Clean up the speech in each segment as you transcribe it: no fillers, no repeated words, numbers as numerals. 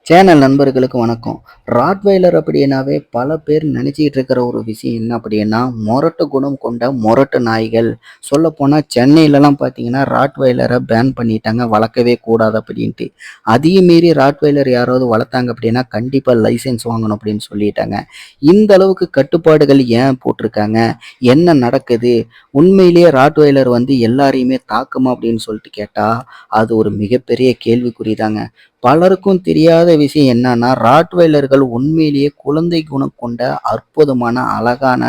Channel நண்பர்களுக்கு வணக்கம். Rottweiler அப்படின்னாவே பல பேர் நினச்சிக்கிட்டு இருக்கிற ஒரு விஷயம் என்ன அப்படின்னா, மொரட்டு குணம் கொண்ட மொரட்டு நாய்கள். சொல்லப்போனால் சென்னையிலலாம் பார்த்தீங்கன்னா ராட்வைலரை பேன் பண்ணிட்டாங்க, வளர்க்கவே கூடாது அப்படின்ட்டு. அதையும் மீறி ராட்வைலர் யாராவது வளர்த்தாங்க அப்படின்னா கண்டிப்பாக லைசன்ஸ் வாங்கணும் அப்படின்னு சொல்லிட்டாங்க. இந்த அளவுக்கு கட்டுப்பாடுகள் ஏன் போட்டிருக்காங்க, என்ன நடக்குது, உண்மையிலேயே ராட்வைலர் எல்லாரையுமே தாக்குமா அப்படின்னு சொல்லிட்டு கேட்டால் அது ஒரு மிகப்பெரிய கேள்விக்குறிதாங்க. பலருக்கும் தெரியாத விஷயம் என்னன்னா, ராட்வைலர்கள் உண்மையிலேயே குழந்தை குணம் கொண்ட அற்புதமான அழகான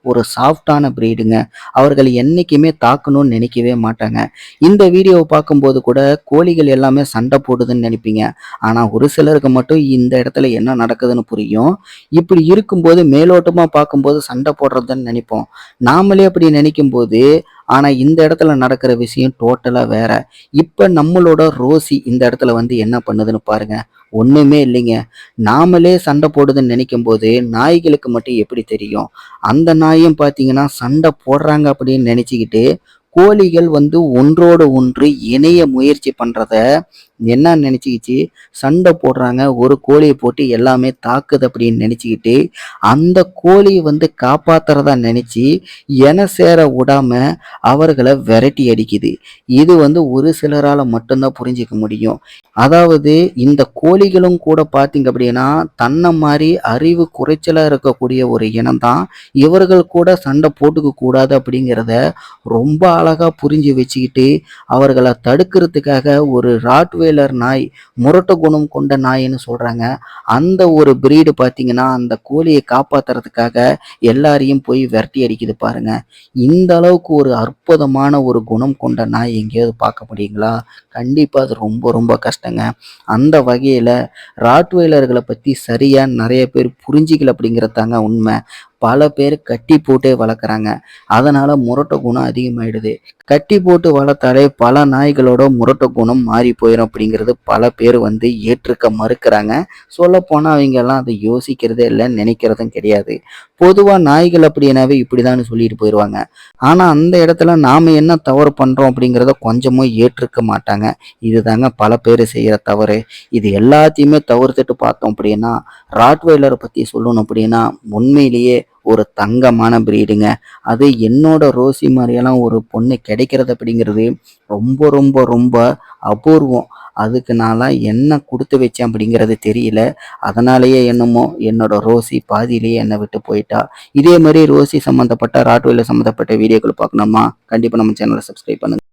ஒரு சாஃப்டான பிரீடுங்க. அவர்கள் என்னைக்குமே தாக்கணும்னு நினைக்கவே மாட்டாங்க. இந்த வீடியோவை பார்க்கும்போது கூட கோழிகள் எல்லாமே சண்டை போடுதுன்னு நினைப்பீங்க. ஆனா ஒரு சிலருக்கு மட்டும் இந்த இடத்துல என்ன நடக்குதுன்னு புரியும். இப்படி இருக்கும்போது மேலோட்டமா பார்க்கும்போது சண்டை போடுறதுன்னு நினைப்போம். நாமளே அப்படி நினைக்கும்போது ஆனா இந்த இடத்துல நடக்கிற விஷயம் டோட்டலா வேற. இப்ப நம்மளோட ரோசி இந்த இடத்துல என்ன பண்ணுதுன்னு பாருங்க. ஒண்ணுமே இல்லைங்க. நாமளே சண்டை போடுதுன்னு நினைக்கும்போது நாய்களுக்கு மட்டும் எப்படி தெரியும்? அந்த நாயும் பார்த்தீங்கன்னா சண்டை போடுறாங்க அப்படின்னு நினைச்சுக்கிட்டு கோழிகள் ஒன்றோடு ஒன்று இணைய முயற்சி பண்றத என்ன நினைச்சுக்கிச்சு, சண்டை போடுறாங்க, ஒரு கோழியை போட்டு எல்லாமே தாக்குது அப்படின்னு நினைச்சுக்கிட்டு அந்த கோழியை காப்பாத்துறதா நினைச்சு என சேர விடாம அவர்களை விரட்டி அடிக்குது. இது ஒரு சிலரால மட்டும்தான் புரிஞ்சிக்க முடியும். அதாவது இந்த கோழிகளும் கூட பார்த்தீங்க அப்படின்னா தன்னை மாதிரி அறிவு குறைச்சலா இருக்கக்கூடிய ஒரு இனம் தான். இவர்கள் கூட சண்டை போட்டுக்க கூடாது அப்படிங்கிறத ரொம்ப அழகா புரிஞ்சு வச்சுக்கிட்டு அவர்களை தடுக்கிறதுக்காக ஒரு ராட்வேலர் நாய், முரட்டு குணம் கொண்ட நாயின்னு சொல்றாங்க. அந்த ஒரு பிரீடு பார்த்தீங்கன்னா அந்த கோழியை காப்பாத்துறதுக்காக எல்லாரையும் போய் விரட்டி அடிக்குது பாருங்க. இந்த அளவுக்கு ஒரு அற்புதமான ஒரு குணம் கொண்ட நாய் எங்கேயாவது பார்க்க முடியுங்களா? கண்டிப்பா அது ரொம்ப ரொம்ப கஷ்டங்க. அந்த வகையில ராட்வைலர்களை பத்தி சரியா நிறைய பேர் புரிஞ்சிக்கல அப்படிங்கிறது தாங்க உண்மை. பல பேர் கட்டி போட்டே வளர்க்குறாங்க. அதனால முரட்டு குணம் அதிகமாயிடுது. கட்டி போட்டு வளர்த்தாலே பல நாய்களோட முரட்டு குணம் மாறி போயிடும் அப்படிங்கிறது பல பேர் ஏற்றுக்க மறுக்கிறாங்க. சொல்லப்போனால் அவங்க எல்லாம் அதை யோசிக்கிறதே இல்லை, நினைக்கிறதும் கிடையாது. பொதுவாக நாய்கள் அப்படின்னாவே இப்படிதான்னு சொல்லிட்டு போயிடுவாங்க. ஆனால் அந்த இடத்துல நாம என்ன தவறு பண்றோம் அப்படிங்கிறத கொஞ்சமும் ஏற்றுக்க மாட்டாங்க. இதுதாங்க பல பேர் செய்யற தவறு. இது எல்லாத்தையுமே தவிர்த்துட்டு பார்த்தோம் அப்படின்னா ராட்வைலரை பத்தி சொல்லணும் அப்படின்னா உண்மையிலேயே ஒரு தங்கமான பிரீடுங்க. அது என்னோட ரோசி மாதிரியெல்லாம் ஒரு பொண்ணு கிடைக்கிறது அப்படிங்கிறது ரொம்ப ரொம்ப ரொம்ப அபூர்வம். அதுக்கு நான்லாம் என்ன கொடுத்து வச்சேன் அப்படிங்கிறது தெரியல. அதனாலேயே என்னமோ என்னோட ரோசி பாதியிலேயே என்னை விட்டு போயிட்டா. இதே மாதிரி ரோசி சம்மந்தப்பட்ட ராட்வைலர் சம்மந்தப்பட்ட வீடியோக்கள் பார்க்கணுமா? கண்டிப்பாக நம்ம சேனலை சப்ஸ்கிரைப் பண்ணுங்க.